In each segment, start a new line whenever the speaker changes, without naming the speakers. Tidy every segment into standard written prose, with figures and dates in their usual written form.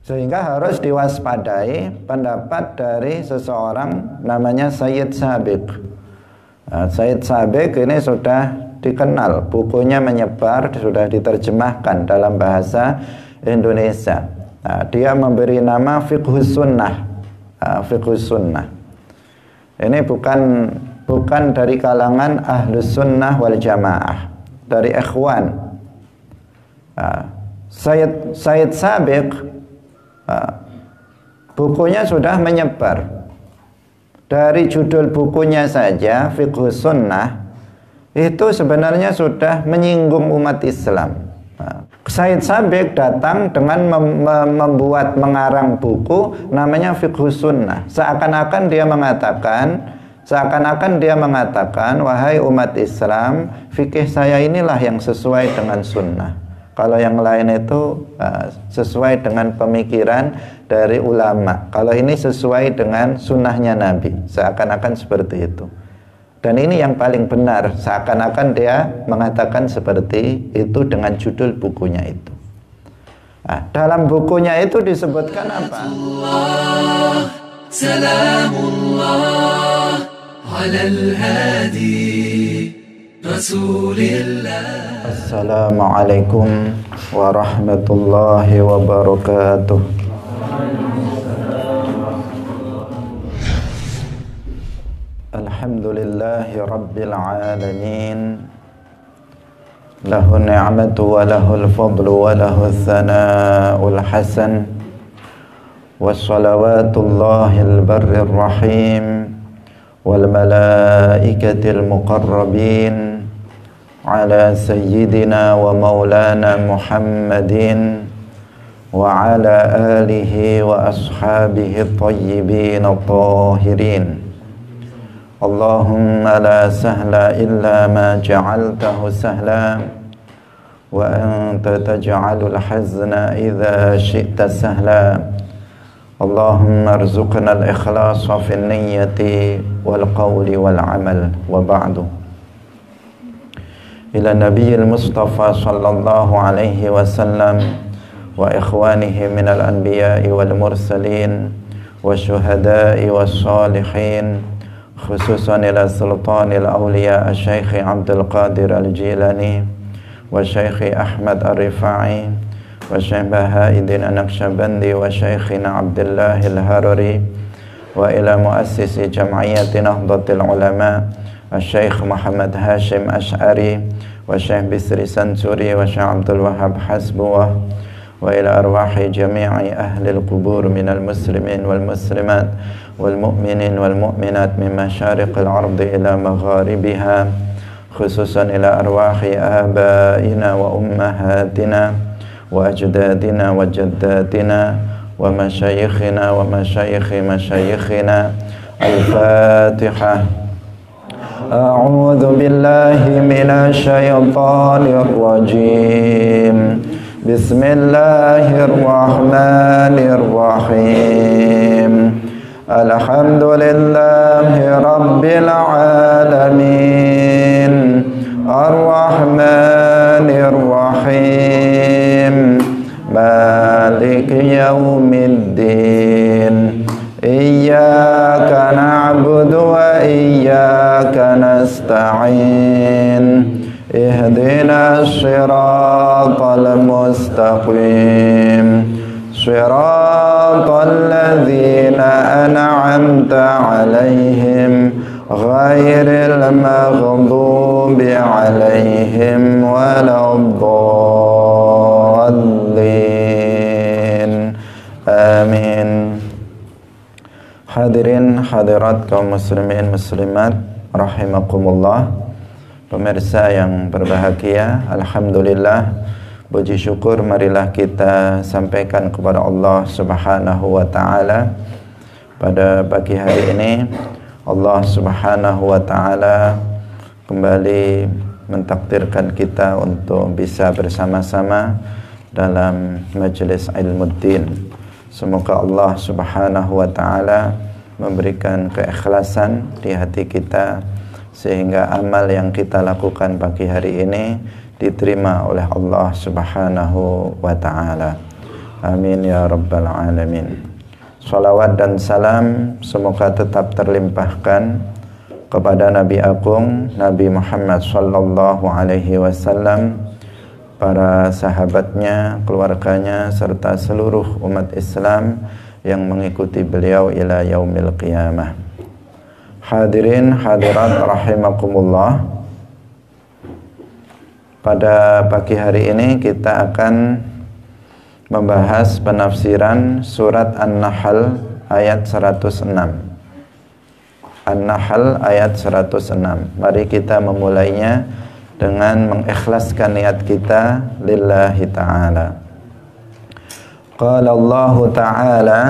Sehingga harus diwaspadai pendapat dari seseorang namanya Sayyid Sabiq. Sayyid Sabiq ini sudah dikenal, bukunya menyebar, sudah diterjemahkan dalam bahasa Indonesia. Dia memberi nama Fiqhus Sunnah. Fiqhus Sunnah. Ini bukan dari kalangan Ahlus Sunnah wal Jamaah, dari Ikhwan. Sayyid Sabiq bukunya sudah menyebar. Dari judul bukunya saja, Fiqhus Sunnah, itu sebenarnya sudah menyinggung umat Islam. Sayyid Sabiq datang dengan mengarang buku namanya Fiqhus Sunnah. Seakan-akan dia mengatakan, wahai umat Islam, fikih saya inilah yang sesuai dengan sunnah. Kalau yang lain itu sesuai dengan pemikiran dari ulama. Kalau ini sesuai dengan sunnahnya Nabi. Seakan-akan seperti itu. Dan ini yang paling benar. Seakan-akan dia mengatakan seperti itu dengan judul bukunya itu. Dalam bukunya itu disebutkan apa? Salamullah alal hadi Rasulillah. Assalamualaikum warahmatullahi wabarakatuh. Alhamdulillahi rabbil alamin. Lahu ni'matu wa lahul fadlu wa lahul thana'ul hasan. Wassalawatullahil barrir rahim wal malaikatil muqarrabin ala sayyidina wa maulana Muhammadin wa ala alihi wa ashabihi tayyibin at-tahirin. Allahumma la sahla illa ma ja'altahu sahla wa anta taj'alul hazna idha syi'ta sahla. Allahumma arzuqna al-ikhlasa fi niyyati wal qawli wal amal wa ba'du. Ila nabiyil mustafa sallallahu alaihi wasallam wa ikhwanihi minal anbiya'i wal mursalin wa syuhada'i was salihin, khususan ila sultanil awliya Syekh Abdul Qadir Al-Jilani wa Syekh Ahmad Ar-Rifa'i wa Syekh Baha'iddin An-Naqsyabandi wa Syekhina Abdullah Al-Harari wa ila muassisi jam'iyyati Nahdlatul Ulama Syekh Muhammad Hashim Ash'ari wa Syekh Bisri Sansuri wa Syekh Abdul Wahab Hasbuwah wa ila arwahi jami'i ahli al-qubur minal muslimin wal muslimat wal mu'minin wal mu'minat min masyariqil ardi ila magharibiha, khususan ila arwahi abaina wa ummahatina wa ajdadina wa jaddatina wa masyayikhina wa masyayikhi masyayikhina. Al-Fatihah. A'udzu billahi minasy syaithanir rajim. Bismillahirrahmanirrahim. Alhamdulillahi rabbil alamin. Ar-Rahmanir Rahim. Maliki yaumiddin. Iyyaka na'budu wa iyyaka nasta'in. Ihdinas siratal mustaqim. Siratal ladzina an'amta 'alaihim ghairil maghdubi 'alaihim waladdallin. Amin. Hadirin hadirat kaum muslimin muslimat rahimakumullah. Pemirsa yang berbahagia, alhamdulillah, puji syukur marilah kita sampaikan kepada Allah Subhanahu wa taala. Pada pagi hari ini Allah Subhanahu wa taala kembali mentakdirkan kita untuk bisa bersama-sama dalam majelis Ilmuddin. Semoga Allah Subhanahu wa taala memberikan keikhlasan di hati kita sehingga amal yang kita lakukan pagi hari ini diterima oleh Allah Subhanahu wa taala. Amin ya rabbal alamin. Salawat dan salam semoga tetap terlimpahkan kepada Nabi Agung Nabi Muhammad sallallahu alaihi wasallam, para sahabatnya, keluarganya, serta seluruh umat Islam yang mengikuti beliau ila yaumil qiyamah. Hadirin hadirat rahimakumullah. Pada pagi hari ini kita akan membahas penafsiran surat An-Nahl ayat 106. An-Nahl ayat 106. Mari kita memulainya dengan mengikhlaskan niat kita lillahi ta'ala. Qala Allah ta'ala,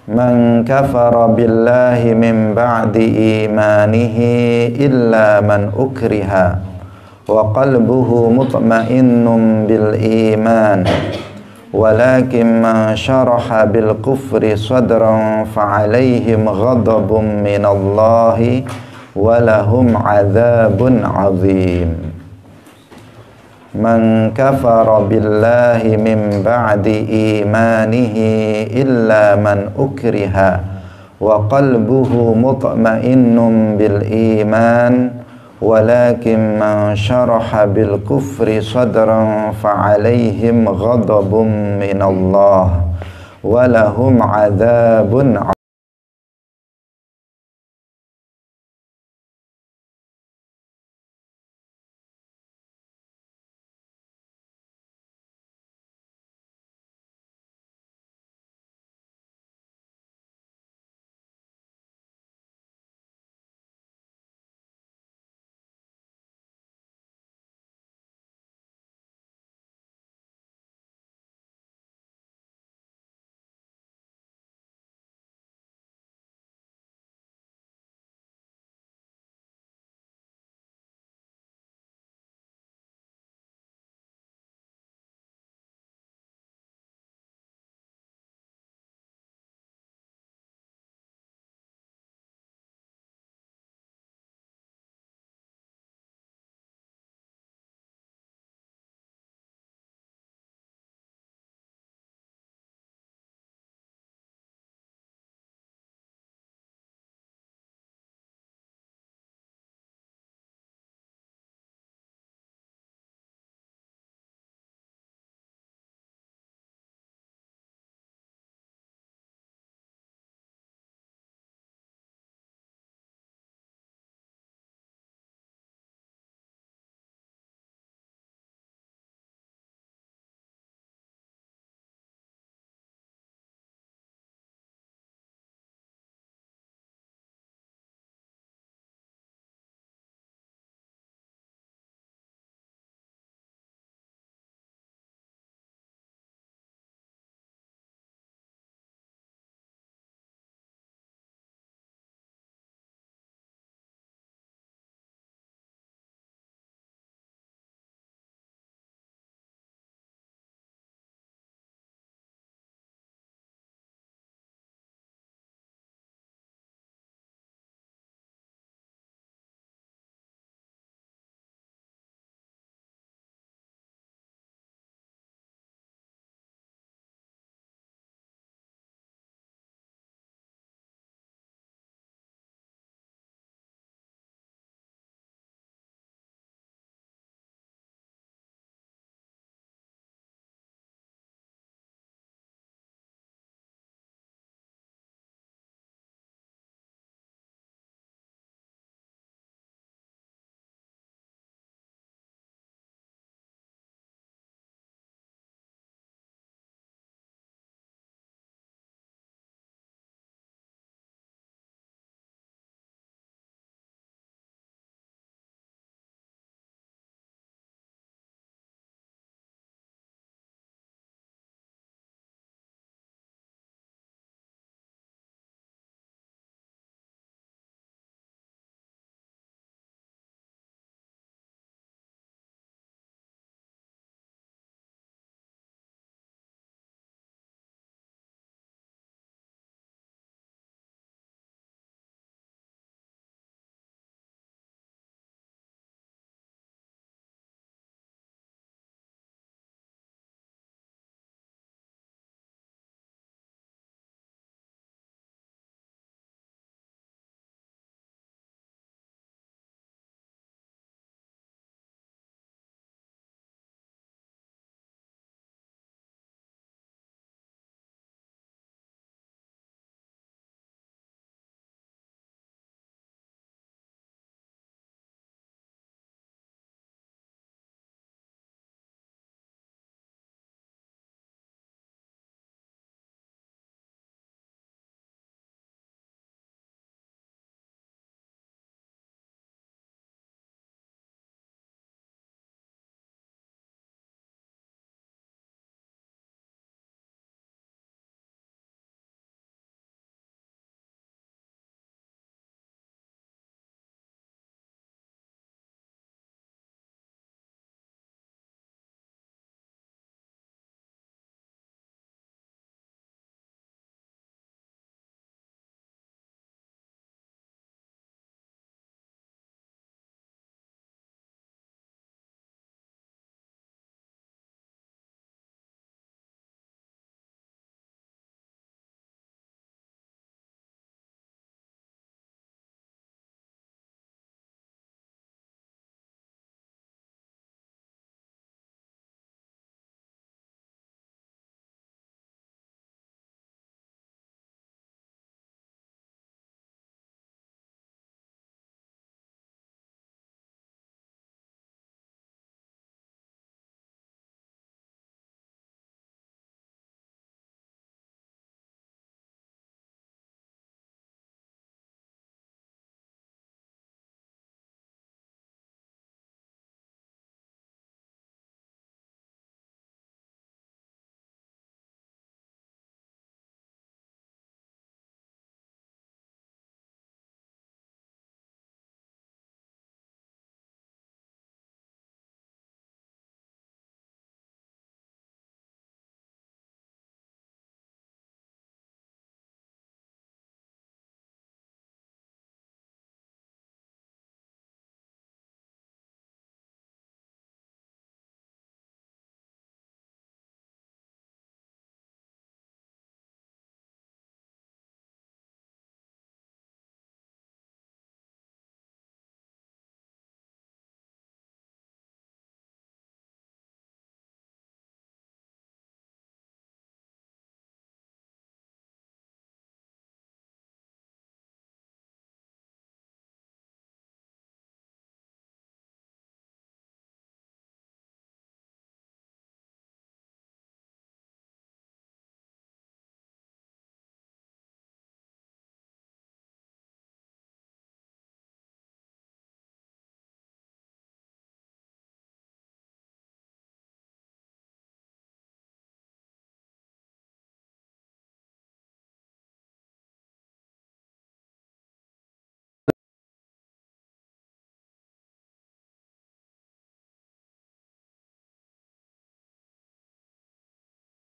man kafara billahi min ba'di imanihi illa man ukriha wa qalbuhu mutma'innun bil iman walakin man syaraha bil kufri sadran fa'alaihim ghadabun minallahi walahum 'adzabun 'adzim. Man kafara billahi min ba'di imanihi illa man ukriha wa qalbuhu mutma'innun bil iman walakin man syaraha bil kufri sadran fa'alaihim ghadabun minallah walahum 'adzabun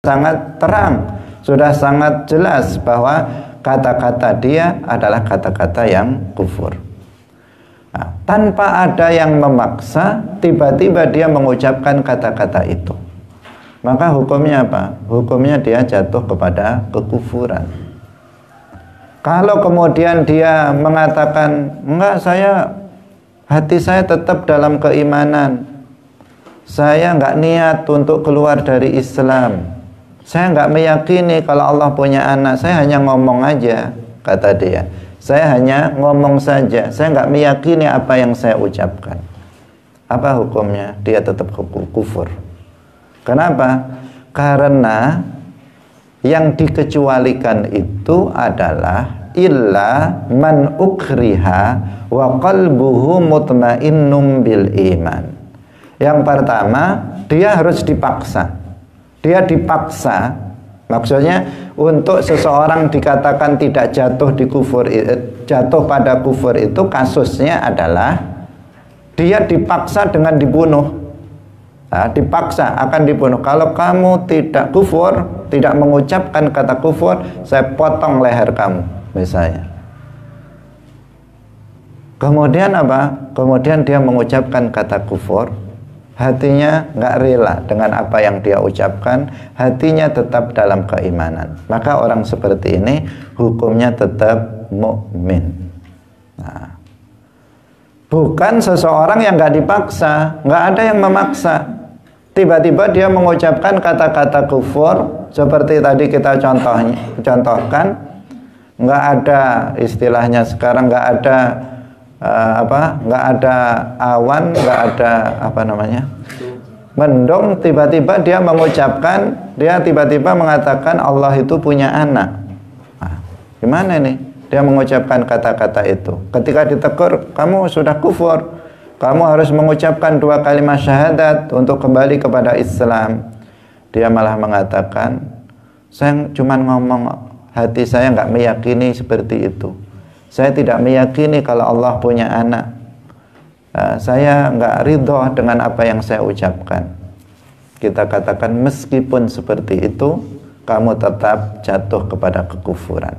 sangat terang, sudah sangat jelas bahwa kata-kata dia adalah kata-kata yang kufur. Nah, tanpa ada yang memaksa, tiba-tiba dia mengucapkan kata-kata itu, maka hukumnya apa? Hukumnya dia jatuh kepada kekufuran. Kalau kemudian dia mengatakan, enggak, hati saya tetap dalam keimanan, saya enggak niat untuk keluar dari Islam, saya enggak meyakini kalau Allah punya anak, saya hanya ngomong aja, kata dia, saya hanya ngomong saja, saya enggak meyakini apa yang saya ucapkan. Apa hukumnya? Dia tetap kufur. Kenapa? Karena yang dikecualikan itu adalah illa man ukriha wa qalbuhu mutmainnum bil iman. Yang pertama, dia harus dipaksa. Dia dipaksa, maksudnya untuk seseorang dikatakan tidak jatuh di kufur, jatuh pada kufur itu kasusnya adalah dia dipaksa dengan dibunuh. Nah, dipaksa akan dibunuh. Kalau kamu tidak kufur, tidak mengucapkan kata kufur, saya potong leher kamu, misalnya. Kemudian apa? Kemudian dia mengucapkan kata kufur, hatinya nggak rela dengan apa yang dia ucapkan, hatinya tetap dalam keimanan. Maka orang seperti ini hukumnya tetap mukmin. Nah, bukan seseorang yang nggak dipaksa, nggak ada yang memaksa. Tiba-tiba dia mengucapkan kata-kata kufur, seperti tadi kita contohkan, nggak ada istilahnya sekarang, nggak ada nggak ada awan, nggak ada mendung. Tiba-tiba dia mengucapkan, dia tiba-tiba mengatakan Allah itu punya anak. Nah, gimana nih? Dia mengucapkan kata-kata itu. Ketika ditegur, kamu sudah kufur, kamu harus mengucapkan 2 kalimat syahadat untuk kembali kepada Islam. Dia malah mengatakan, saya cuma ngomong, hati saya nggak meyakini seperti itu. Saya tidak meyakini kalau Allah punya anak. Saya nggak ridho dengan apa yang saya ucapkan. Kita katakan meskipun seperti itu, kamu tetap jatuh kepada kekufuran.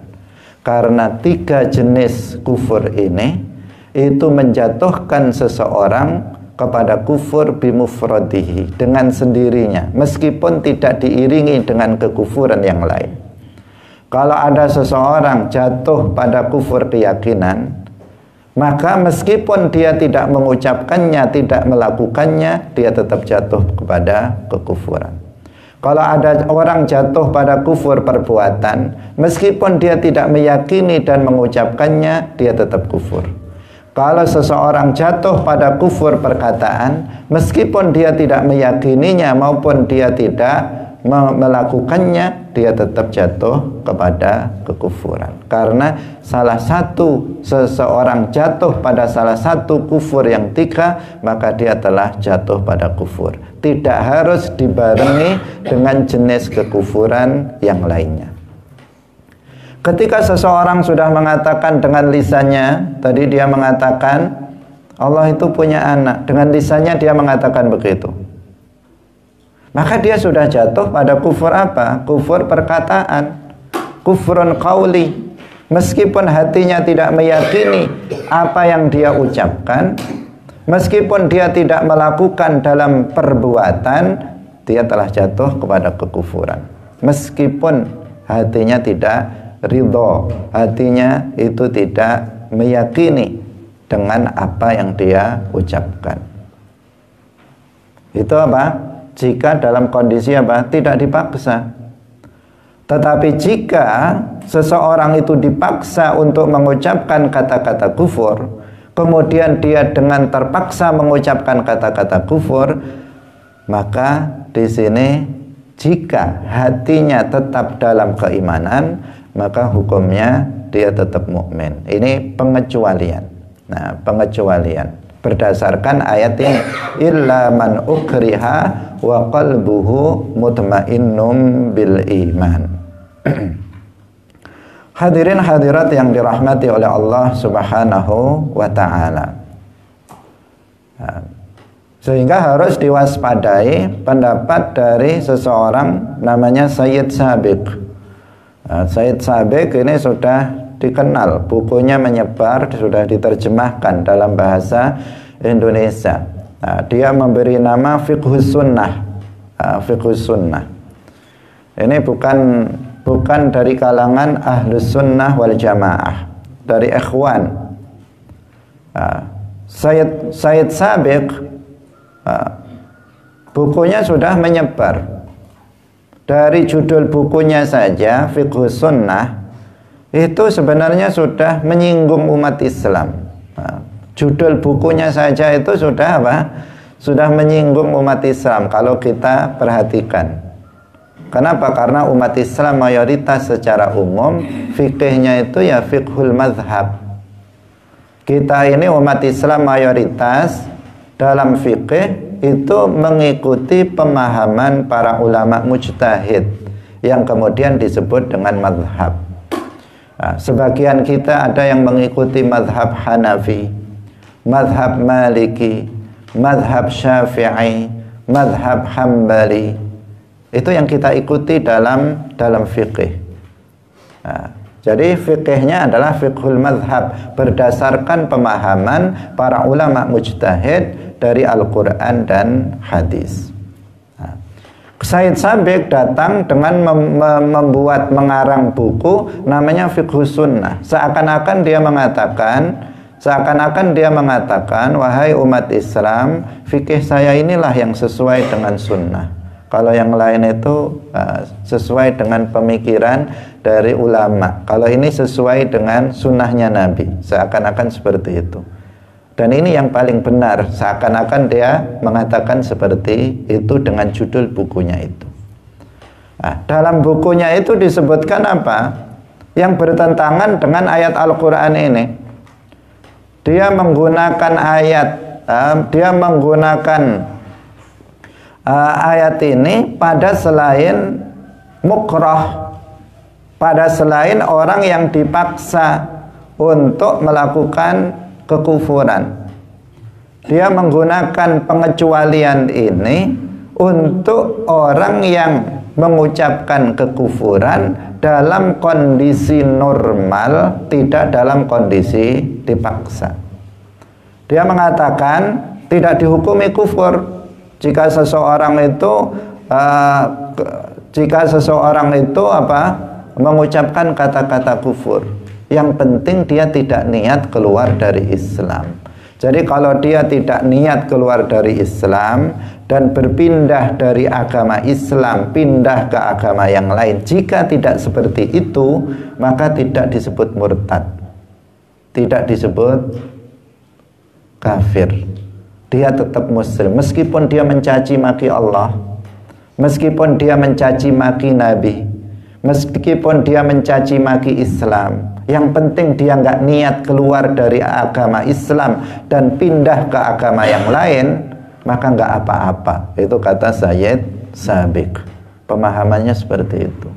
Karena 3 jenis kufur ini itu menjatuhkan seseorang kepada kufur bimufradihi, dengan sendirinya, meskipun tidak diiringi dengan kekufuran yang lain. Kalau ada seseorang jatuh pada kufur keyakinan, maka meskipun dia tidak mengucapkannya, tidak melakukannya, dia tetap jatuh kepada kekufuran. Kalau ada orang jatuh pada kufur perbuatan, meskipun dia tidak meyakini dan mengucapkannya, dia tetap kufur. Kalau seseorang jatuh pada kufur perkataan, meskipun dia tidak meyakininya maupun dia tidak melakukannya, dia tetap jatuh kepada kekufuran. Karena salah satu seseorang jatuh pada salah satu kufur yang 3, maka dia telah jatuh pada kufur. Tidak harus dibarengi dengan jenis kekufuran yang lainnya. Ketika seseorang sudah mengatakan dengan lisannya, tadi dia mengatakan Allah itu punya anak, dengan lisannya dia mengatakan begitu, maka dia sudah jatuh pada kufur apa? Kufur perkataan, kufrun qauli. Meskipun hatinya tidak meyakini apa yang dia ucapkan, meskipun dia tidak melakukan dalam perbuatan, dia telah jatuh kepada kekufuran. Meskipun hatinya tidak ridho, hatinya itu tidak meyakini dengan apa yang dia ucapkan. Itu apa? Jika dalam kondisi apa? Tidak dipaksa. Tetapi jika seseorang itu dipaksa untuk mengucapkan kata-kata kufur, kemudian dia dengan terpaksa mengucapkan kata-kata kufur, maka di sini jika hatinya tetap dalam keimanan, maka hukumnya dia tetap mukmin. Ini pengecualian. Nah, pengecualian berdasarkan ayat ini, illa man ukriha wa qalbuhu mutmainnum bil iman. Hadirin hadirat yang dirahmati oleh Allah Subhanahu wa taala. Sehingga harus diwaspadai pendapat dari seseorang namanya Sayyid Sabiq. Sayyid Sabiq ini sudah dikenal, bukunya menyebar, sudah diterjemahkan dalam bahasa Indonesia. Dia memberi nama Fiqhus Sunnah. Fiqhus Sunnah ini bukan dari kalangan Ahlus Sunnah wal Jamaah, dari ikhwan. Sayyid Sabiq bukunya sudah menyebar. Dari judul bukunya saja, Fiqhus Sunnah, itu sebenarnya sudah menyinggung umat Islam. Judul bukunya saja itu sudah apa? Sudah menyinggung umat Islam kalau kita perhatikan. Kenapa? Karena umat Islam mayoritas secara umum fikihnya itu ya fiqhul madhab. Kita ini umat Islam mayoritas dalam fikih itu mengikuti pemahaman para ulama mujtahid yang kemudian disebut dengan madhab. Sebagian kita ada yang mengikuti madhab Hanafi, madhab Maliki, madhab Syafi'i, madhab Hambali. Itu yang kita ikuti dalam fikih. Jadi fikihnya adalah fiqhul madhab, berdasarkan pemahaman para ulama mujtahid dari Al-Quran dan hadis. Sayyid Sabiq datang dengan mengarang buku namanya Fiqhus Sunnah. Seakan-akan dia mengatakan, wahai umat Islam, fikih saya inilah yang sesuai dengan sunnah. Kalau yang lain itu sesuai dengan pemikiran dari ulama. Kalau ini sesuai dengan sunnahnya Nabi. Seakan-akan seperti itu. Dan ini yang paling benar. Seakan-akan dia mengatakan seperti itu dengan judul bukunya itu. Dalam bukunya itu disebutkan apa? Yang bertentangan dengan ayat Al-Quran ini. Dia menggunakan ayat ini pada selain mukrah, pada selain orang yang dipaksa untuk melakukan kekufuran. Dia menggunakan pengecualian ini untuk orang yang mengucapkan kekufuran dalam kondisi normal, tidak dalam kondisi dipaksa. Dia mengatakan tidak dihukumi kufur jika seseorang itu mengucapkan kata-kata kufur. Yang penting dia tidak niat keluar dari Islam. Jadi kalau dia tidak niat keluar dari Islam dan berpindah dari agama Islam pindah ke agama yang lain, jika tidak seperti itu, maka tidak disebut murtad, tidak disebut kafir. Dia tetap muslim meskipun dia mencaci maki Allah, meskipun dia mencaci maki Nabi, meskipun dia mencaci maki Islam. Yang penting dia nggak niat keluar dari agama Islam dan pindah ke agama yang lain, maka nggak apa-apa. Itu kata Sayyid Sabiq. Pemahamannya seperti itu.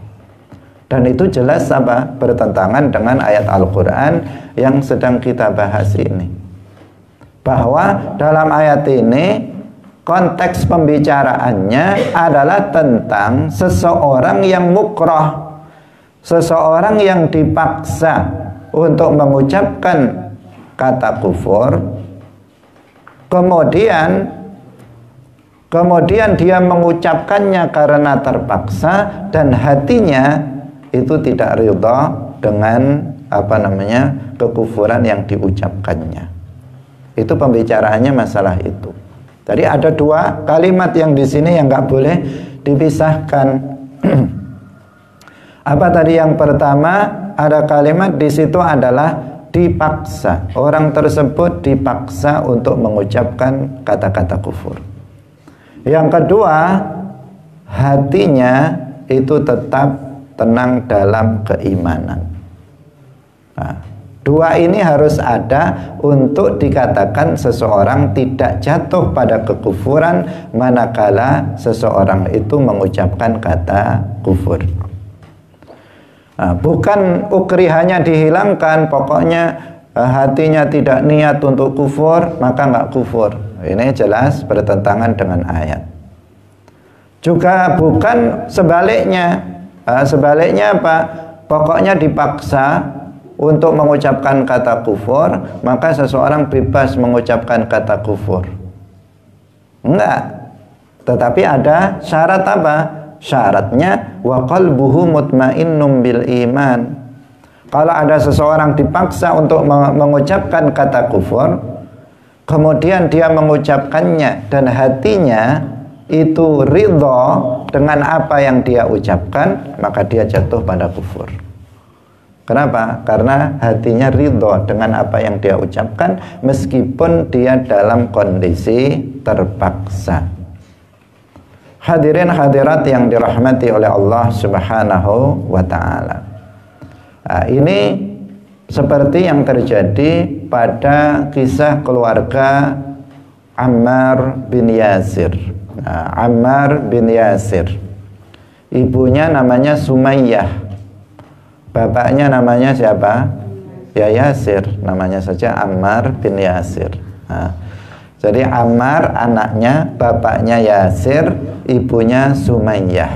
Dan itu jelas bertentangan dengan ayat Al-Quran yang sedang kita bahas ini. Bahwa dalam ayat ini konteks pembicaraannya adalah tentang seseorang yang mukrah, seseorang yang dipaksa untuk mengucapkan kata kufur, kemudian dia mengucapkannya karena terpaksa dan hatinya itu tidak ridha dengan kekufuran yang diucapkannya. Itu pembicaraannya masalah itu. Tadi ada dua kalimat yang di sini yang nggak boleh dipisahkan. Apa tadi yang pertama? Ada kalimat di situ adalah dipaksa. Orang tersebut dipaksa untuk mengucapkan kata-kata kufur. Yang kedua, hatinya itu tetap tenang dalam keimanan. Dua ini harus ada untuk dikatakan seseorang tidak jatuh pada kekufuran manakala seseorang itu mengucapkan kata kufur. Bukan ukrihanya dihilangkan, pokoknya hatinya tidak niat untuk kufur, maka nggak kufur. Ini jelas bertentangan dengan ayat. Juga bukan sebaliknya. Sebaliknya apa? Pokoknya dipaksa untuk mengucapkan kata kufur, maka seseorang bebas mengucapkan kata kufur. Enggak. Tetapi ada syarat apa? Syaratnya wa qalbuhu mutmainnum bil iman. Kalau ada seseorang dipaksa untuk mengucapkan kata kufur, kemudian dia mengucapkannya dan hatinya itu ridho dengan apa yang dia ucapkan, maka dia jatuh pada kufur. Kenapa? Karena hatinya ridho dengan apa yang dia ucapkan meskipun dia dalam kondisi terpaksa. Hadirin hadirat yang dirahmati oleh Allah Subhanahu wa ta'ala. Ini seperti yang terjadi pada kisah keluarga Ammar bin Yasir. Ammar bin Yasir, ibunya namanya Sumayyah, bapaknya namanya siapa? Ya Yasir, namanya saja Ammar bin Yasir. Jadi Ammar anaknya, bapaknya Yasir, ibunya Sumayyah.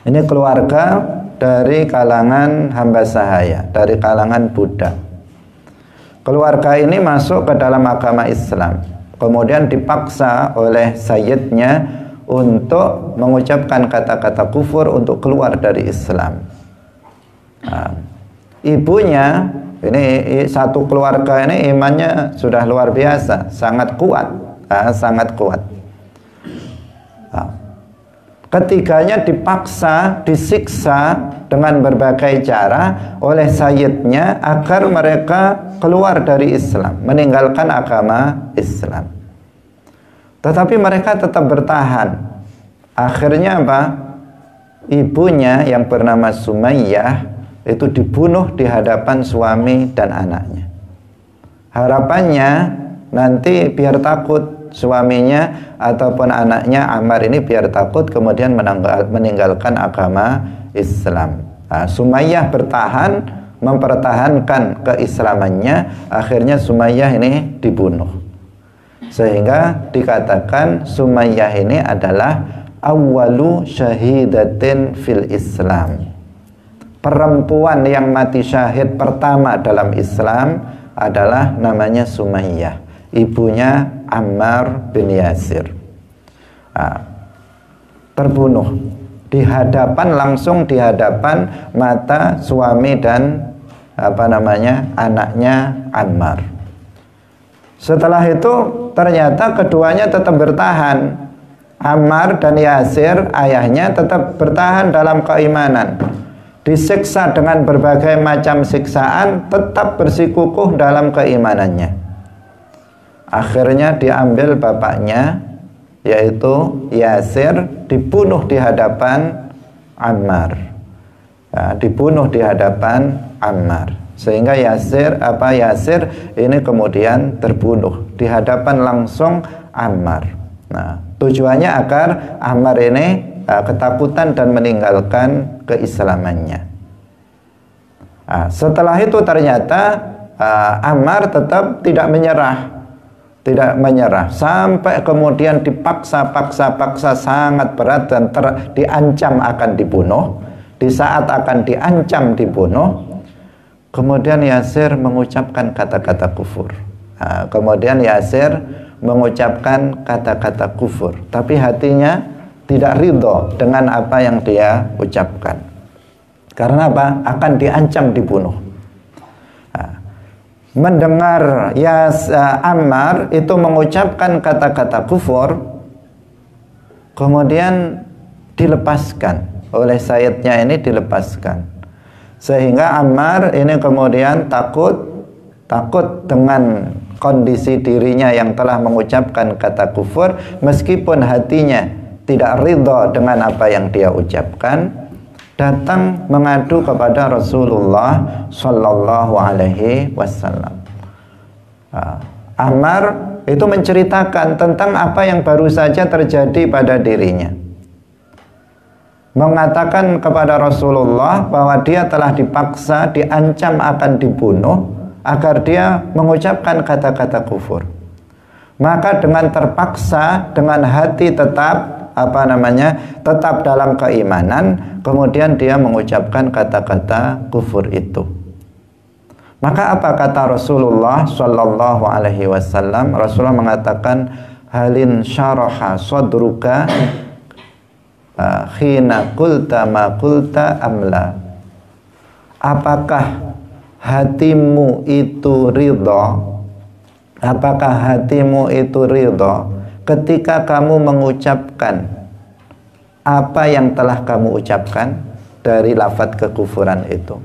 Ini keluarga dari kalangan hamba sahaya, dari kalangan budak. Keluarga ini masuk ke dalam agama Islam, kemudian dipaksa oleh sayyidnya untuk mengucapkan kata-kata kufur untuk keluar dari Islam. Ibunya, ini satu keluarga ini imannya sudah luar biasa, sangat kuat, sangat kuat. Ketiganya dipaksa, disiksa dengan berbagai cara oleh sayyidnya agar mereka keluar dari Islam, meninggalkan agama Islam. Tetapi mereka tetap bertahan. Akhirnya apa? Ibunya yang bernama Sumayyah itu dibunuh di hadapan suami dan anaknya. Harapannya nanti biar takut suaminya ataupun anaknya Ammar ini biar takut kemudian meninggalkan agama Islam. Sumayyah bertahan, mempertahankan keislamannya. Akhirnya Sumayyah ini dibunuh, sehingga dikatakan Sumayyah ini adalah awwalu syahidatin fil Islam. Perempuan yang mati syahid pertama dalam Islam adalah namanya Sumayyah, ibunya Ammar bin Yasir. Terbunuh langsung di hadapan mata suami dan anaknya Ammar. Setelah itu ternyata keduanya tetap bertahan. Ammar dan Yasir, ayahnya, tetap bertahan dalam keimanan. Disiksa dengan berbagai macam siksaan, tetap bersikukuh dalam keimanannya. Akhirnya diambil bapaknya, yaitu Yasir, dibunuh di hadapan Ammar. Dibunuh di hadapan Ammar, sehingga Yasir ini kemudian terbunuh di hadapan langsung Ammar. Tujuannya agar Ammar ini ketakutan dan meninggalkan keislamannya. Setelah itu ternyata Ammar tetap tidak menyerah sampai kemudian dipaksa sangat berat dan diancam akan dibunuh. Di saat akan diancam dibunuh, kemudian Yasir mengucapkan kata-kata kufur. Kemudian Yasir mengucapkan kata-kata kufur, tapi hatinya tidak ridho dengan apa yang dia ucapkan. Karena apa? Akan diancam dibunuh. Mendengar Ammar itu mengucapkan kata-kata kufur, kemudian dilepaskan oleh sayyidnya, ini dilepaskan, sehingga Ammar ini kemudian takut dengan kondisi dirinya yang telah mengucapkan kata kufur, meskipun hatinya tidak ridho dengan apa yang dia ucapkan, datang mengadu kepada Rasulullah Sallallahu Alaihi Wasallam. Ammar itu menceritakan tentang apa yang baru saja terjadi pada dirinya. mengatakan kepada Rasulullah bahwa dia telah dipaksa, diancam akan dibunuh agar dia mengucapkan kata-kata kufur. Maka dengan terpaksa, dengan hati tetap tetap dalam keimanan, kemudian dia mengucapkan kata-kata kufur itu. Maka apa kata Rasulullah sallallahu alaihi wasallam? Rasulullah mengatakan, halin syaraha sadruka khina qulta ma qulta amla. Apakah hatimu itu ridha? Apakah hatimu itu ridha ketika kamu mengucapkan apa yang telah kamu ucapkan dari lafaz kekufuran itu?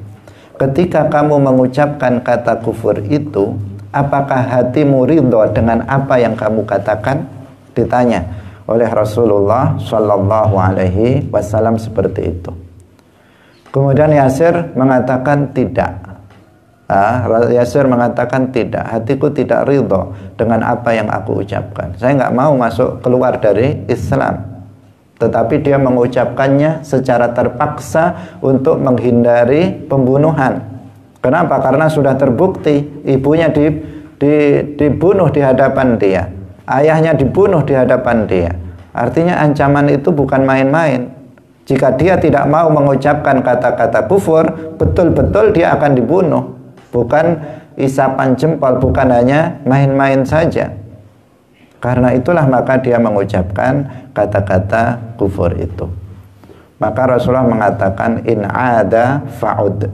Ketika kamu mengucapkan kata kufur itu, apakah hatimu ridha dengan apa yang kamu katakan? Ditanya oleh Rasulullah sallallahu alaihi wasallam seperti itu. Kemudian Yasir mengatakan tidak. Yasir mengatakan tidak, hatiku tidak ridha dengan apa yang aku ucapkan. Saya nggak mau masuk keluar dari Islam, tetapi dia mengucapkannya secara terpaksa untuk menghindari pembunuhan. Kenapa? Karena sudah terbukti ibunya dibunuh di hadapan dia, ayahnya dibunuh di hadapan dia. Artinya ancaman itu bukan main-main. Jika dia tidak mau mengucapkan kata-kata kufur, betul-betul dia akan dibunuh. Bukan isapan jempol, bukan hanya main-main saja. Karena itulah maka dia mengucapkan kata-kata kufur itu. Maka Rasulullah mengatakan, in ada fa'ud.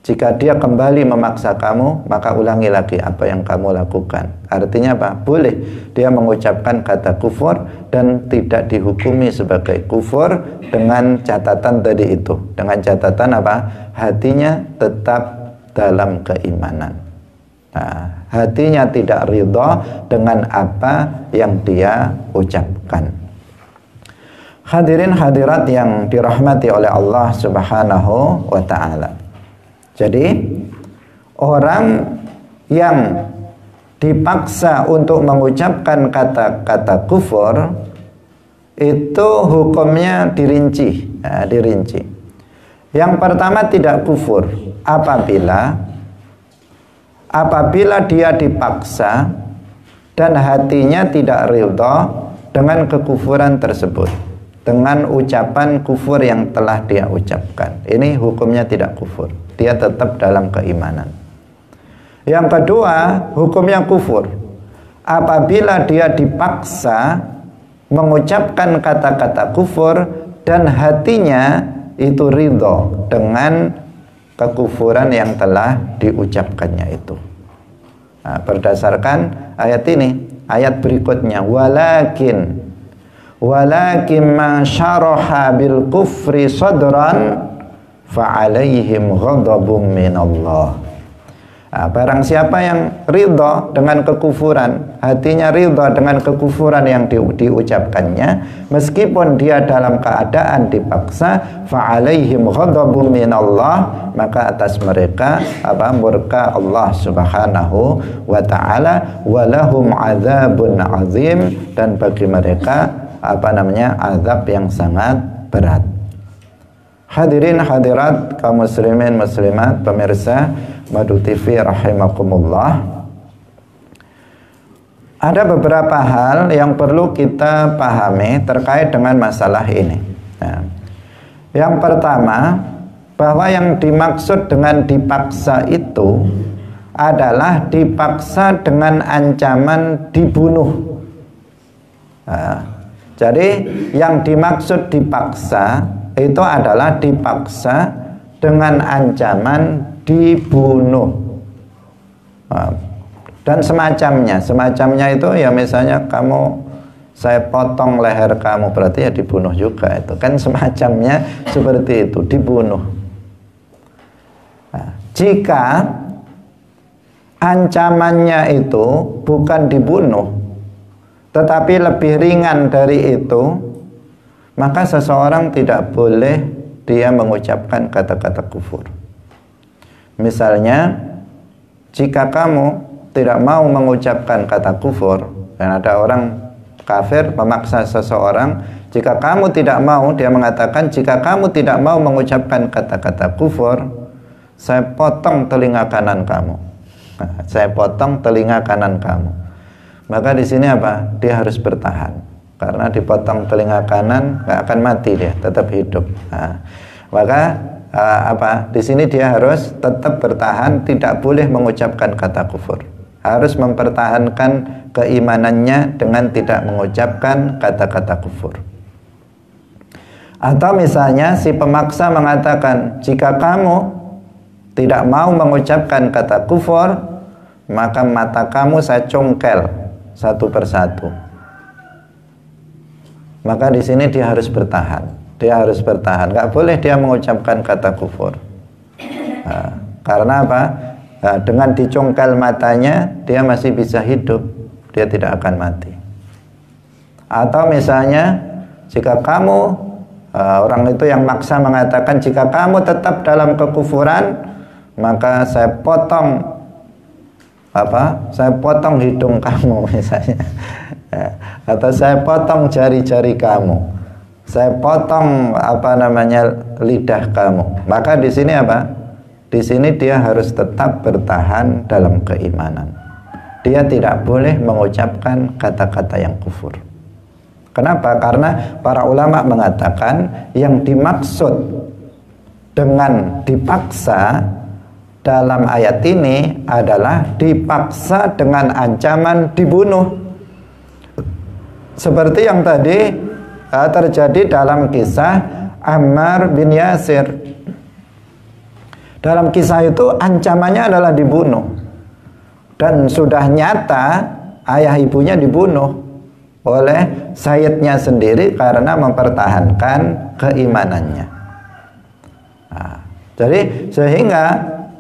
Jika dia kembali memaksa kamu, maka ulangi lagi apa yang kamu lakukan. Artinya apa? Boleh dia mengucapkan kata kufur dan tidak dihukumi sebagai kufur dengan catatan tadi itu. Dengan catatan apa? Hatinya tetap dalam keimanan. Nah, hatinya tidak ridha dengan apa yang dia ucapkan. Hadirin hadirat yang dirahmati oleh Allah Subhanahu wa ta'ala. Jadi orang yang dipaksa untuk mengucapkan kata-kata kufur itu hukumnya dirinci. Yang pertama, tidak kufur apabila dia dipaksa dan hatinya tidak ridha dengan kekufuran tersebut, dengan ucapan kufur yang telah dia ucapkan. Ini hukumnya tidak kufur, dia tetap dalam keimanan. Yang kedua, hukumnya kufur apabila dia dipaksa mengucapkan kata-kata kufur dan hatinya itu ridha dengan kekufuran yang telah diucapkannya itu. Nah, berdasarkan ayat ini, ayat berikutnya, walakin man syaraha bil kufri sadran fa alaihim ghadabun minallah. Nah, barang siapa yang ridha dengan kekufuran, hatinya ridha dengan kekufuran yang diucapkannya, meskipun dia dalam keadaan dipaksa, fa'alaihim ghadabun minallah, maka atas mereka murka Allah Subhanahu wa ta'ala, walahum adzabun azim, dan bagi mereka azab yang sangat berat. Hadirin hadirat kaum muslimin muslimat pemirsa Madu TV rahimakumullah. Ada beberapa hal yang perlu kita pahami terkait dengan masalah ini. Nah, yang pertama, bahwa yang dimaksud dengan dipaksa itu adalah dipaksa dengan ancaman dibunuh. Nah, jadi yang dimaksud dipaksa itu adalah dipaksa dengan ancaman dibunuh. Dan semacamnya itu ya, misalnya saya potong leher kamu, berarti ya dibunuh juga, itu kan semacamnya seperti itu, dibunuh. Nah, jika ancamannya itu bukan dibunuh tetapi lebih ringan dari itu, maka seseorang tidak boleh dia mengucapkan kata-kata kufur. Misalnya, jika kamu tidak mau mengucapkan kata kufur, dan ada orang kafir memaksa seseorang Jika kamu tidak mau, dia mengatakan, jika kamu tidak mau mengucapkan kata-kata kufur, saya potong telinga kanan kamu. Saya potong telinga kanan kamu. Maka di sini apa? Dia harus bertahan. Karena dipotong telinga kanan, nggak akan mati dia, tetap hidup. Maka di sini dia harus tetap bertahan, tidak boleh mengucapkan kata kufur. Harus mempertahankan keimanannya dengan tidak mengucapkan kata-kata kufur. Atau misalnya si pemaksa mengatakan, jika kamu tidak mau mengucapkan kata kufur, maka mata kamu saya congkel satu persatu. Maka di sini dia harus bertahan. Dia harus bertahan. Gak boleh dia mengucapkan kata kufur. Karena apa? Dengan dicongkel matanya, dia masih bisa hidup. Dia tidak akan mati. Atau misalnya, jika kamu orang itu yang maksa mengatakan, jika kamu tetap dalam kekufuran, maka saya potong saya potong hidung kamu misalnya. Atau saya potong jari-jari kamu. Saya potong lidah kamu. Maka di sini apa? Di sini dia harus tetap bertahan dalam keimanan. Dia tidak boleh mengucapkan kata-kata yang kufur. Kenapa? Karena para ulama mengatakan yang dimaksud dengan dipaksa dalam ayat ini adalah dipaksa dengan ancaman dibunuh. Seperti yang tadi terjadi dalam kisah Ammar bin Yasir. Dalam kisah itu ancamannya adalah dibunuh. Dan sudah nyata ayah ibunya dibunuh oleh sayyidnya sendiri karena mempertahankan keimanannya. Jadi sehingga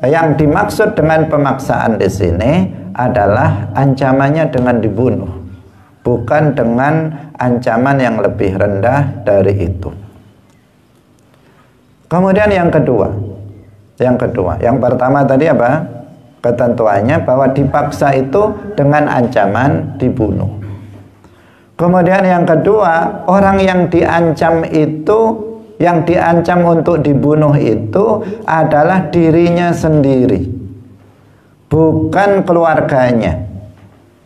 yang dimaksud dengan pemaksaan di sini adalah ancamannya dengan dibunuh, bukan dengan ancaman yang lebih rendah dari itu. Kemudian yang kedua, yang pertama tadi apa? Ketentuannya bahwa dipaksa itu dengan ancaman dibunuh. Kemudian yang kedua, orang yang diancam itu, yang diancam untuk dibunuh itu adalah dirinya sendiri, bukan keluarganya,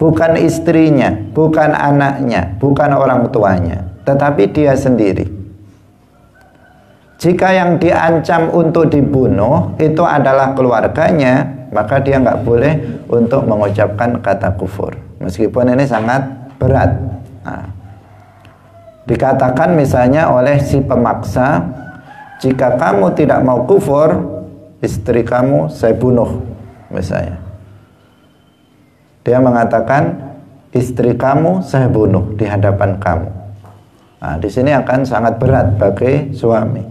bukan istrinya, bukan anaknya, bukan orang tuanya, tetapi dia sendiri. Jika yang diancam untuk dibunuh itu adalah keluarganya, maka dia nggak boleh untuk mengucapkan kata kufur, meskipun ini sangat berat. Dikatakan misalnya oleh si pemaksa, jika kamu tidak mau kufur, istri kamu saya bunuh misalnya. Dia mengatakan, istri kamu saya bunuh di hadapan kamu. Di sini akan sangat berat bagi suami.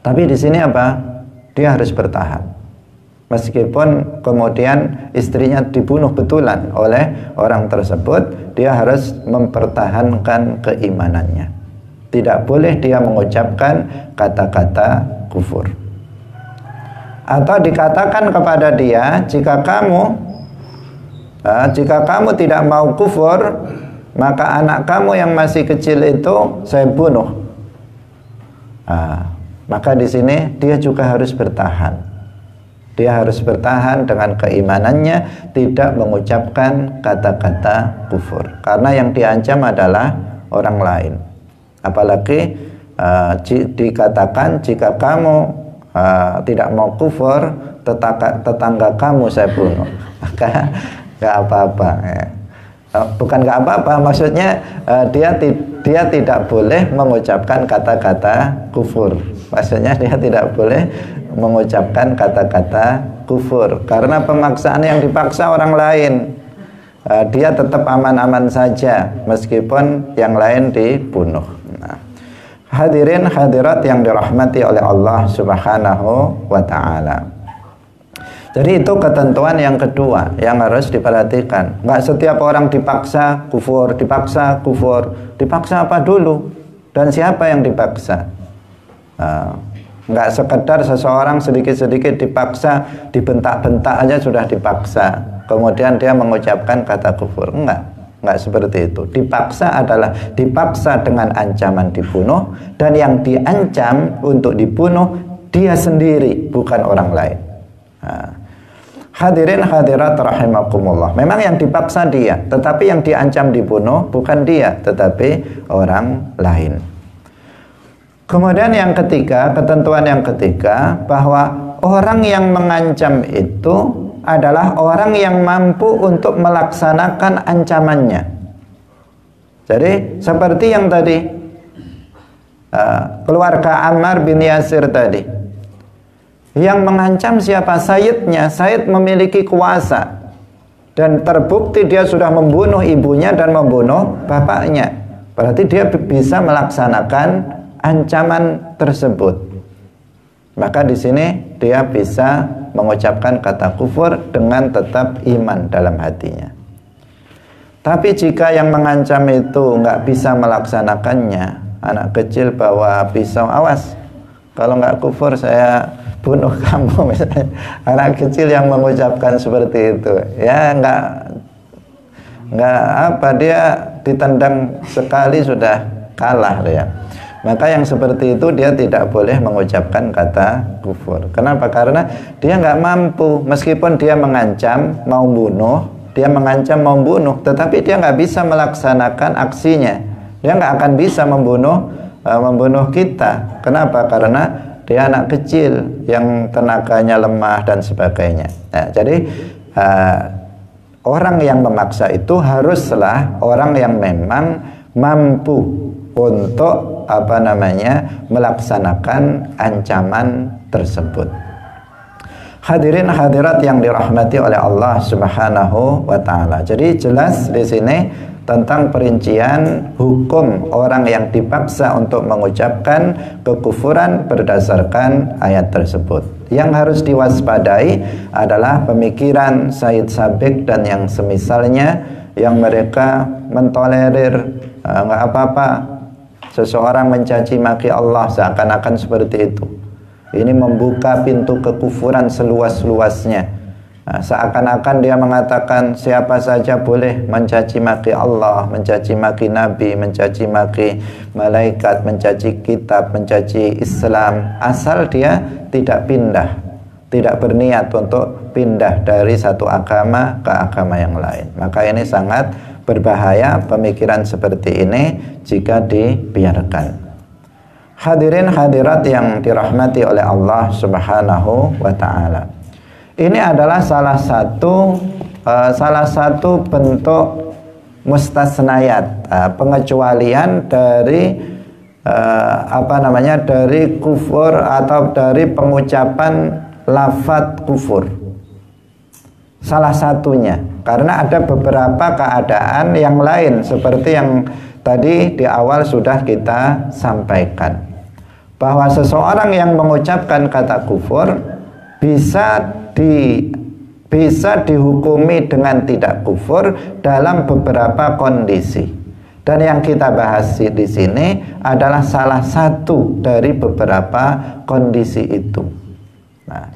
Tapi di sini apa? Dia harus bertahan. Meskipun kemudian istrinya dibunuh betulan oleh orang tersebut, dia harus mempertahankan keimanannya. Tidak boleh dia mengucapkan kata-kata kufur. Atau dikatakan kepada dia, jika kamu tidak mau kufur, maka anak kamu yang masih kecil itu saya bunuh. Maka di sini dia juga harus bertahan. Dia harus bertahan dengan keimanannya, tidak mengucapkan kata-kata kufur. Karena yang diancam adalah orang lain. Apalagi dikatakan, jika kamu tidak mau kufur, tetangga kamu saya bunuh. Maka gak apa-apa ya. Bukan gak apa-apa, maksudnya dia tidak boleh mengucapkan kata-kata kufur. Maksudnya dia tidak boleh mengucapkan kata-kata kufur karena pemaksaan yang dipaksa orang lain. Dia tetap aman-aman saja meskipun yang lain dibunuh. Hadirin hadirat yang dirahmati oleh Allah Subhanahu wa ta'ala. Jadi itu ketentuan yang kedua yang harus diperhatikan. Nggak setiap orang dipaksa kufur, dipaksa kufur. Dipaksa apa dulu? Dan siapa yang dipaksa? Nggak sekedar seseorang sedikit-sedikit dipaksa, dibentak-bentak aja sudah dipaksa. Kemudian dia mengucapkan kata kufur. Enggak. Nggak seperti itu. Dipaksa adalah dipaksa dengan ancaman dibunuh, dan yang diancam untuk dibunuh dia sendiri, bukan orang lain. Nah, hadirin hadirat rahimakumullah, memang yang dipaksa dia, tetapi yang diancam dibunuh bukan dia, tetapi orang lain. Kemudian yang ketiga, ketentuan yang ketiga, bahwa orang yang mengancam itu adalah orang yang mampu untuk melaksanakan ancamannya. Jadi seperti yang tadi keluarga Ammar bin Yasir tadi, yang mengancam siapa? Sayyidnya. Sayyid memiliki kuasa, dan terbukti dia sudah membunuh ibunya dan membunuh bapaknya. Berarti dia bisa melaksanakan ancaman tersebut. Maka di sini dia bisa mengucapkan kata kufur dengan tetap iman dalam hatinya. Tapi jika yang mengancam itu nggak bisa melaksanakannya, anak kecil bawa pisau, awas, kalau nggak kufur saya bunuh kamu, misalnya. Anak kecil yang mengucapkan seperti itu, ya nggak apa, dia ditendang sekali sudah kalah ya. Maka yang seperti itu dia tidak boleh mengucapkan kata kufur. Kenapa? Karena dia nggak mampu, meskipun dia mengancam mau bunuh, dia mengancam mau bunuh, tetapi dia nggak bisa melaksanakan aksinya. Dia nggak akan bisa membunuh kita. Kenapa? Karena dia anak kecil yang tenaganya lemah dan sebagainya. Nah, jadi orang yang memaksa itu haruslah orang yang memang mampu untuk melaksanakan ancaman tersebut. Hadirin hadirat yang dirahmati oleh Allah Subhanahu wa taala. Jadi jelas di sini tentang perincian hukum orang yang dipaksa untuk mengucapkan kekufuran berdasarkan ayat tersebut. Yang harus diwaspadai adalah pemikiran Said Sabiq dan yang semisalnya, yang mereka mentolerir nggak apa-apa seseorang mencaci maki Allah, seakan-akan seperti itu. Ini membuka pintu kekufuran seluas-luasnya. Seakan-akan dia mengatakan siapa saja boleh mencaci maki Allah, mencaci maki Nabi, mencaci maki malaikat, mencaci kitab, mencaci Islam, asal dia tidak pindah, tidak berniat untuk pindah dari satu agama ke agama yang lain. Maka ini sangat berbahaya pemikiran seperti ini jika dibiarkan. Hadirin hadirat yang dirahmati oleh Allah Subhanahu wa taala. Ini adalah salah satu bentuk mustasnayat, pengecualian dari dari kufur atau dari pengucapan lafadz kufur. Salah satunya, karena ada beberapa keadaan yang lain seperti yang tadi di awal sudah kita sampaikan, bahwa seseorang yang mengucapkan kata kufur bisa dihukumi dengan tidak kufur dalam beberapa kondisi. Dan yang kita bahas di sini adalah salah satu dari beberapa kondisi itu. Nah,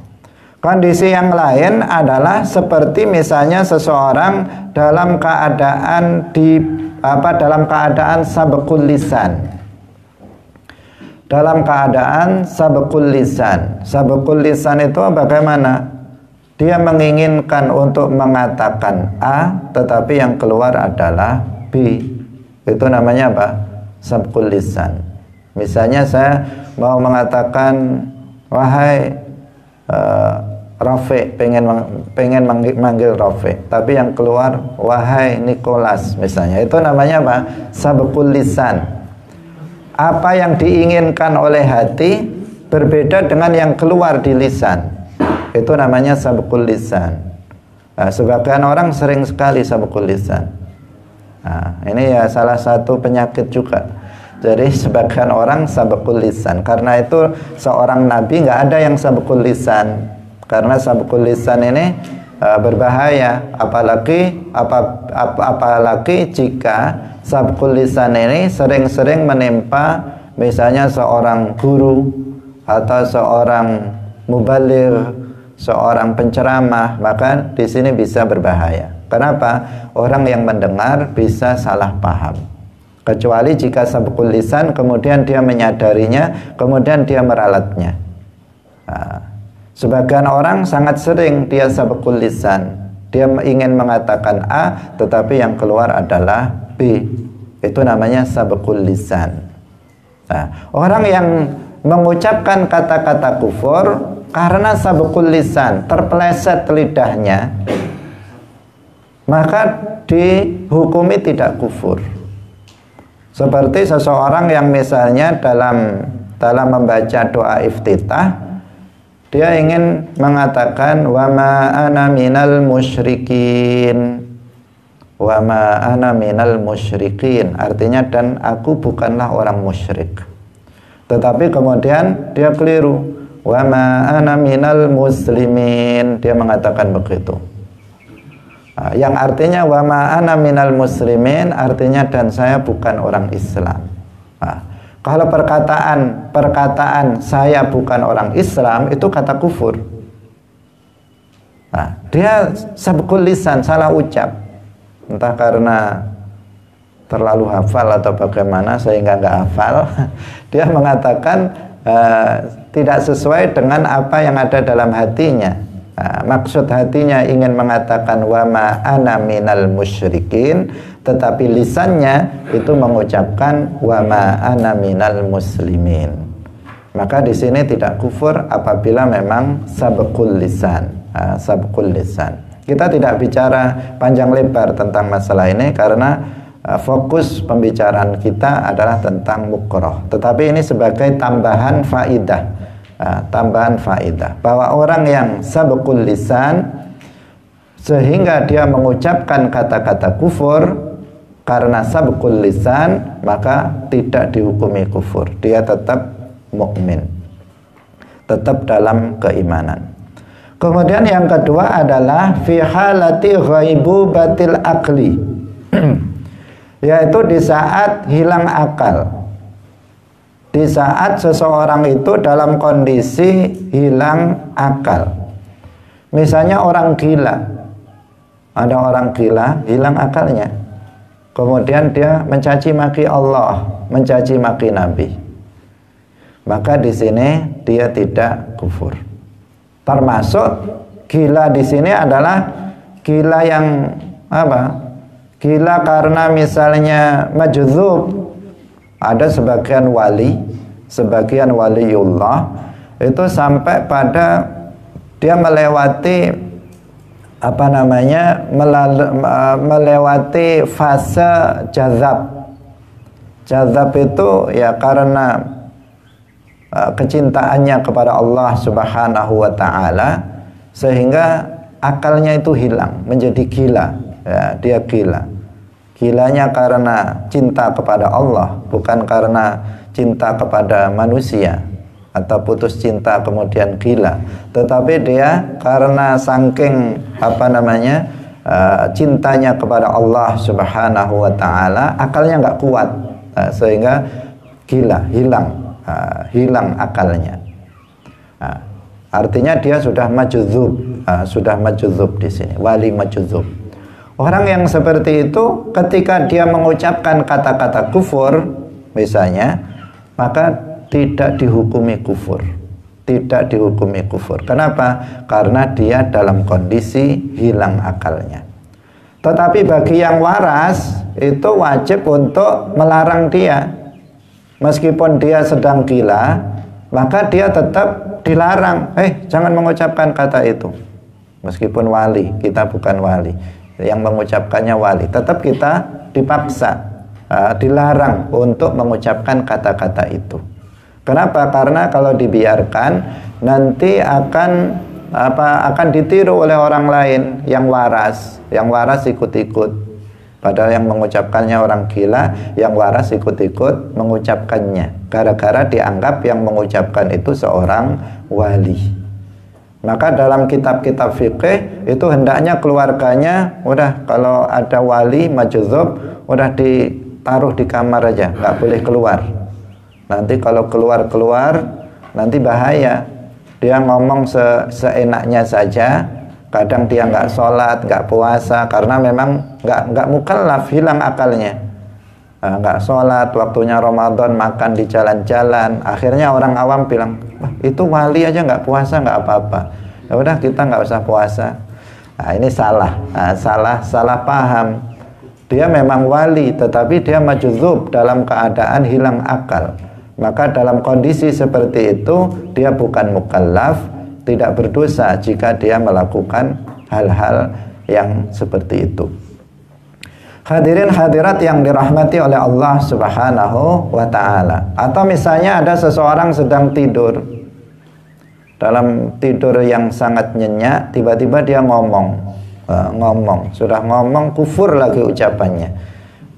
kondisi yang lain adalah seperti misalnya seseorang dalam keadaan dalam keadaan sabqul lisan. Dalam keadaan sabqul lisan. Sabqul lisan itu bagaimana? Dia menginginkan untuk mengatakan A, tetapi yang keluar adalah B. Itu namanya apa? Sabqul lisan. Misalnya saya mau mengatakan, wahai Rafiq, pengen manggil Rafiq, tapi yang keluar wahai Nicholas misalnya. Itu namanya apa? Sabqul lisan. Apa yang diinginkan oleh hati berbeda dengan yang keluar di lisan. Itu namanya sabqul lisan. Nah, sebagian orang sering sekali sabqul lisan. Nah, ini ya salah satu penyakit juga. Jadi sebagian orang sabqul lisan. Karena itu seorang nabi nggak ada yang sabqul lisan. Karena sabqul lisan ini berbahaya, apalagi jika sabqul lisan ini sering-sering menimpa misalnya seorang guru atau seorang mubaligh, seorang penceramah, maka di sini bisa berbahaya. Kenapa? Orang yang mendengar bisa salah paham. Kecuali jika sabqul lisan, kemudian dia menyadarinya, kemudian dia meralatnya. Nah, sebagian orang sangat sering dia sabqul lisan. Dia ingin mengatakan A, tetapi yang keluar adalah B. Itu namanya sabqul lisan. Nah, orang yang mengucapkan kata-kata kufur karena sabqul lisan, terpeleset lidahnya, maka dihukumi tidak kufur. Seperti seseorang yang misalnya dalam membaca doa iftitah, dia ingin mengatakan wa ma ana minal musyrikin. Wa ma ana minal musyrikin, artinya dan aku bukanlah orang musyrik. Tetapi kemudian dia keliru. Wa ma ana minal muslimin, dia mengatakan begitu. Yang artinya wa ma ana minal muslimin artinya dan saya bukan orang Islam. Kalau perkataan saya bukan orang Islam itu kata kufur. Dia sabqul lisan, salah ucap. Entah karena terlalu hafal atau bagaimana sehingga nggak hafal. Dia mengatakan tidak sesuai dengan apa yang ada dalam hatinya. Maksud hatinya ingin mengatakan wa ma ana minal musyrikin, tetapi lisannya itu mengucapkan wa ma ana minal muslimin. Maka di sini tidak kufur apabila memang sabqul lisan. Sabqul lisan. Kita tidak bicara panjang lebar tentang masalah ini karena fokus pembicaraan kita adalah tentang mukroh. Tetapi ini sebagai tambahan faidah. Tambahan faidah bahwa orang yang sabqul lisan sehingga dia mengucapkan kata-kata kufur karena sabqul lisan, maka tidak dihukumi kufur, dia tetap mukmin, tetap dalam keimanan. Kemudian yang kedua adalah fi halati ghaibubatil akli yaitu di saat hilang akal. Di saat seseorang itu dalam kondisi hilang akal. Misalnya orang gila. Ada orang gila hilang akalnya. Kemudian dia mencaci maki Allah, mencaci maki Nabi. Maka di sini dia tidak kufur. Termasuk gila di sini adalah gila yang apa? Gila karena misalnya majdzub. Ada sebagian waliullah itu sampai pada dia melewati apa namanya melewati fase jazab. Jazab itu ya karena kecintaannya kepada Allah Subhanahu wa taala sehingga akalnya itu hilang, menjadi gila. Ya, dia gila. Gilanya karena cinta kepada Allah, bukan karena cinta kepada manusia atau putus cinta kemudian gila. Tetapi dia karena saking apa namanya cintanya kepada Allah Subhanahu wa taala, akalnya nggak kuat, sehingga gila, hilang akalnya. Artinya dia sudah majdzub di sini, wali majdzub. Orang yang seperti itu ketika dia mengucapkan kata-kata kufur misalnya, maka tidak dihukumi kufur. Tidak dihukumi kufur. Kenapa? Karena dia dalam kondisi hilang akalnya. Tetapi bagi yang waras itu wajib untuk melarang dia. Meskipun dia sedang gila, maka dia tetap dilarang. Jangan mengucapkan kata itu. Meskipun wali, kita bukan wali. Yang mengucapkannya wali, tetap kita dipaksa, dilarang untuk mengucapkan kata-kata itu. Kenapa? Karena kalau dibiarkan nanti akan ditiru oleh orang lain yang waras ikut-ikut. Padahal yang mengucapkannya orang gila, yang waras ikut-ikut mengucapkannya. Gara-gara dianggap yang mengucapkan itu seorang wali. Maka dalam kitab-kitab fikih itu hendaknya keluarganya udah kalau ada wali majdzub udah ditaruh di kamar aja, nggak boleh keluar. Nanti kalau keluar nanti bahaya. Dia ngomong seenaknya saja, Kadang dia nggak sholat, nggak puasa karena memang nggak mukallaf, hilang akalnya. Nggak sholat, waktunya Ramadan makan di jalan-jalan. Akhirnya orang awam bilang, wah, itu wali aja nggak puasa nggak apa-apa. Ya udah kita nggak usah puasa. Nah, ini salah, salah paham. Dia memang wali, tetapi dia majdzub dalam keadaan hilang akal. Maka dalam kondisi seperti itu dia bukan mukallaf, tidak berdosa jika dia melakukan hal-hal yang seperti itu. Hadirin hadirat yang dirahmati oleh Allah Subhanahu wa ta'ala. Atau misalnya ada seseorang sedang tidur, dalam tidur yang sangat nyenyak, tiba-tiba dia ngomong, sudah ngomong kufur lagi ucapannya,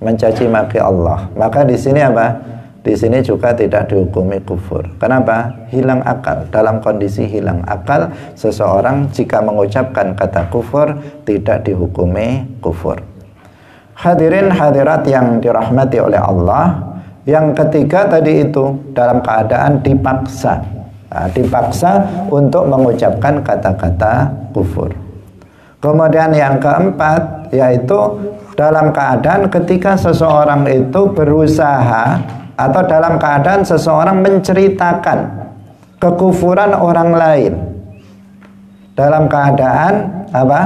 mencaci maki Allah. Maka di sini apa? Di sini juga tidak dihukumi kufur. Kenapa? Hilang akal. Dalam kondisi hilang akal, seseorang jika mengucapkan kata kufur tidak dihukumi kufur. Hadirin hadirat yang dirahmati oleh Allah, yang ketiga tadi itu dalam keadaan dipaksa. Dipaksa untuk mengucapkan kata-kata kufur. Kemudian yang keempat yaitu dalam keadaan ketika seseorang itu berusaha atau dalam keadaan seseorang menceritakan kekufuran orang lain. Dalam keadaan apa?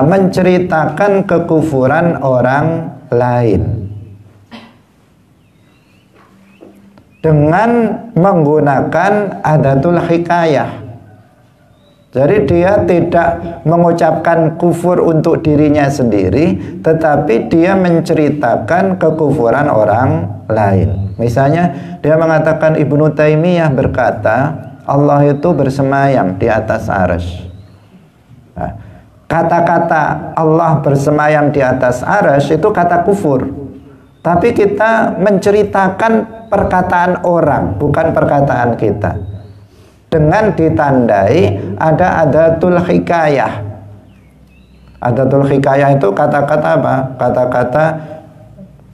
Menceritakan kekufuran orang lain dengan menggunakan adatul hikayah. Jadi dia tidak mengucapkan kufur untuk dirinya sendiri, tetapi dia menceritakan kekufuran orang lain. Misalnya dia mengatakan, Ibnu Taimiyah berkata Allah itu bersemayam di atas arsy. Kata-kata Allah bersemayam di atas arsy itu kata kufur. Tapi kita menceritakan perkataan orang, bukan perkataan kita, dengan ditandai ada adatul hikayah. Adatul hikayah itu kata-kata apa? Kata-kata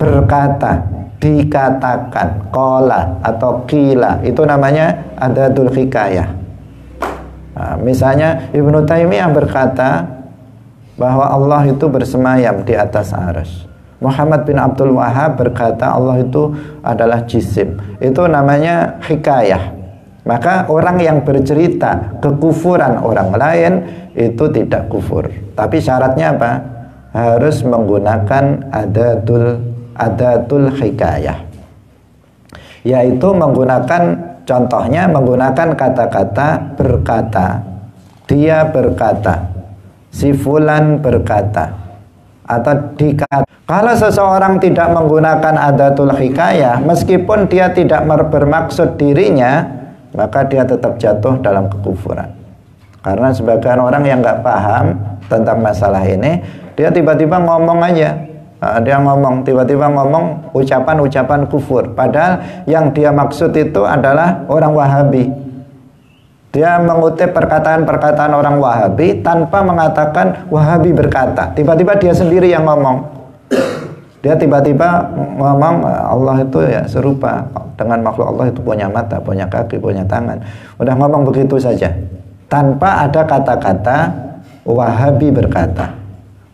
berkata, dikatakan, qala atau qila, itu namanya adatul hikayah. Misalnya Ibnu Taimiyah berkata bahwa Allah itu bersemayam di atas arsy. Muhammad bin Abdul Wahhab berkata Allah itu adalah jisim. Itu namanya hikayah. Maka orang yang bercerita kekufuran orang lain itu tidak kufur. Tapi syaratnya apa? Harus menggunakan adatul hikayah. Yaitu menggunakan, contohnya menggunakan kata-kata berkata. Dia berkata, si fulan berkata, atau dikata. Kalau seseorang tidak menggunakan adatul hikayah, meskipun dia tidak bermaksud dirinya, maka dia tetap jatuh dalam kekufuran. Karena sebagian orang yang nggak paham tentang masalah ini, dia tiba-tiba ngomong aja. Dia ngomong, tiba-tiba ngomong ucapan-ucapan kufur. Padahal yang dia maksud itu adalah orang Wahabi. Dia mengutip perkataan-perkataan orang Wahabi tanpa mengatakan Wahabi berkata. Tiba-tiba dia sendiri yang ngomong. Dia tiba-tiba ngomong Allah itu ya serupa dengan makhluk. Allah itu punya mata, punya kaki, punya tangan. Udah ngomong begitu saja tanpa ada kata-kata Wahabi berkata.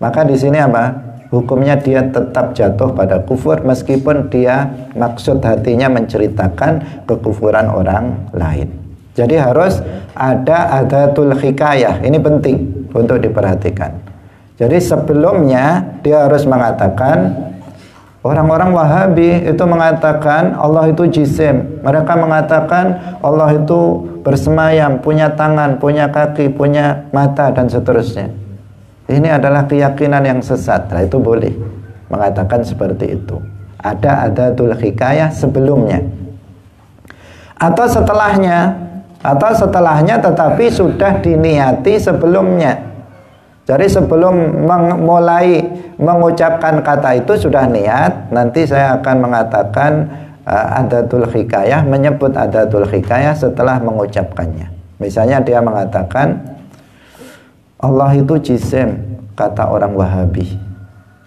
Maka di sini apa? Hukumnya dia tetap jatuh pada kufur meskipun dia maksud hatinya menceritakan kekufuran orang lain. Jadi harus ada adatul hikayah. Ini penting untuk diperhatikan. Jadi sebelumnya dia harus mengatakan, orang-orang Wahabi itu mengatakan Allah itu jisim. Mereka mengatakan Allah itu bersemayam, punya tangan, punya kaki, punya mata, dan seterusnya. Ini adalah keyakinan yang sesat. Nah, itu boleh mengatakan seperti itu. Ada adatul hikayah sebelumnya. Atau setelahnya tetapi sudah diniati sebelumnya. Jadi sebelum mulai mengucapkan kata itu sudah niat, nanti saya akan mengatakan adatul hikayah, menyebut adatul hikayah setelah mengucapkannya. Misalnya dia mengatakan Allah itu jisim, kata orang Wahabi.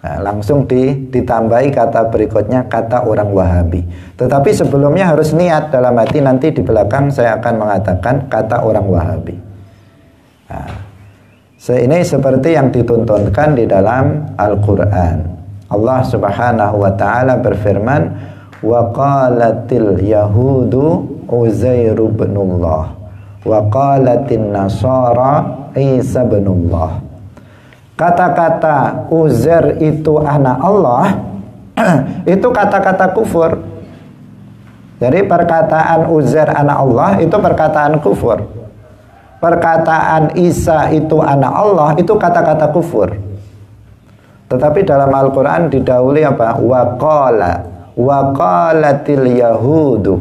Nah, langsung ditambahi kata berikutnya, kata orang Wahabi. Tetapi sebelumnya harus niat dalam hati, nanti di belakang saya akan mengatakan kata orang Wahabi. Nah, Ini seperti yang dituntunkan di dalam Al-Quran. Allah Subhanahu wa ta'ala berfirman, wa qalatil yahudu Uzairu ibnullah wa qalatin nasara Isa ibnullah. Kata-kata Uzair itu anak Allah itu kata-kata kufur. Jadi perkataan Uzair anak Allah itu perkataan kufur. Perkataan Isa itu anak Allah itu kata-kata kufur. Tetapi dalam Al-Quran didahului apa? Wa qalatil yahudu.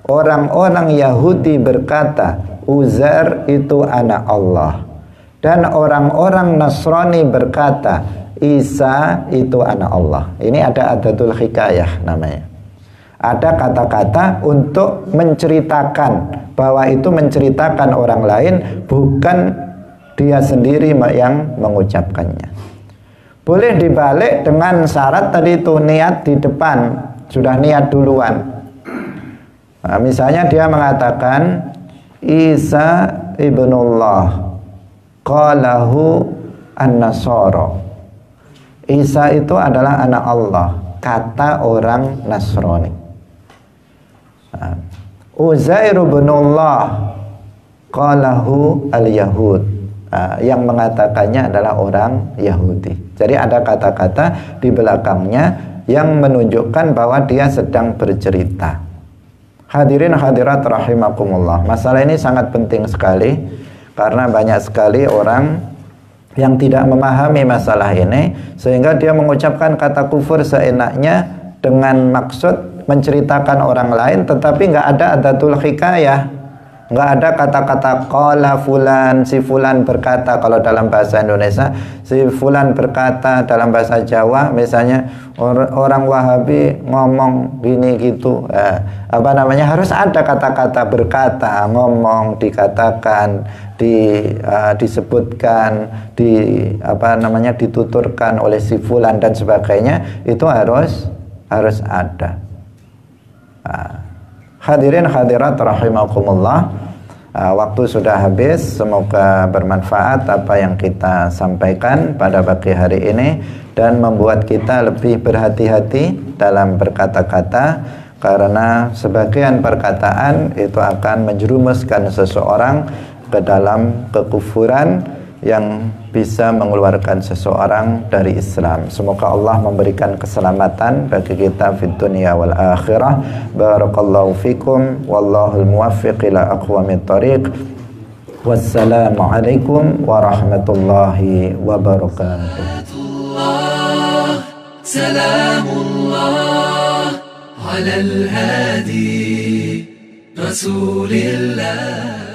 Orang-orang Yahudi berkata Uzair itu anak Allah. Dan orang-orang Nasrani berkata Isa itu anak Allah. Ini ada adatul hikayah namanya. Ada kata-kata untuk menceritakan, bahwa itu menceritakan orang lain, bukan dia sendiri yang mengucapkannya. Boleh dibalik dengan syarat tadi itu, niat di depan, sudah niat duluan. Nah, misalnya dia mengatakan Isa ibnullah qalahu an-nasara. Isa itu adalah anak Allah, kata orang Nasrani. Uzair ibnullah qalahu al-yahud. Yang mengatakannya adalah orang Yahudi. Jadi ada kata-kata di belakangnya yang menunjukkan bahwa dia sedang bercerita. Hadirin hadirat rahimakumullah, masalah ini sangat penting sekali karena banyak sekali orang yang tidak memahami masalah ini, sehingga dia mengucapkan kata kufur seenaknya dengan maksud menceritakan orang lain, tetapi nggak ada adatul hikayah, nggak ada kata-kata qala fulan, si fulan berkata. Kalau dalam bahasa Indonesia, si fulan berkata. Dalam bahasa Jawa misalnya orang Wahabi ngomong gini gitu, harus ada kata-kata berkata, ngomong, dikatakan, disebutkan, dituturkan oleh si fulan dan sebagainya. Itu harus ada. Hadirin hadirat rahimakumullah, waktu sudah habis. Semoga bermanfaat apa yang kita sampaikan pada pagi hari ini dan membuat kita lebih berhati-hati dalam berkata-kata, karena sebagian perkataan itu akan menjerumuskan seseorang ke dalam kekufuran yang bisa mengeluarkan seseorang dari Islam. Semoga Allah memberikan keselamatan bagi kita di dunia wal akhirah. Barakallahu fikum, wallahul muwaffiq ila aqwamit thariq. Wassalamualaikum warahmatullahi wabarakatuh. Salamullah ala al-hadi Rasulillah.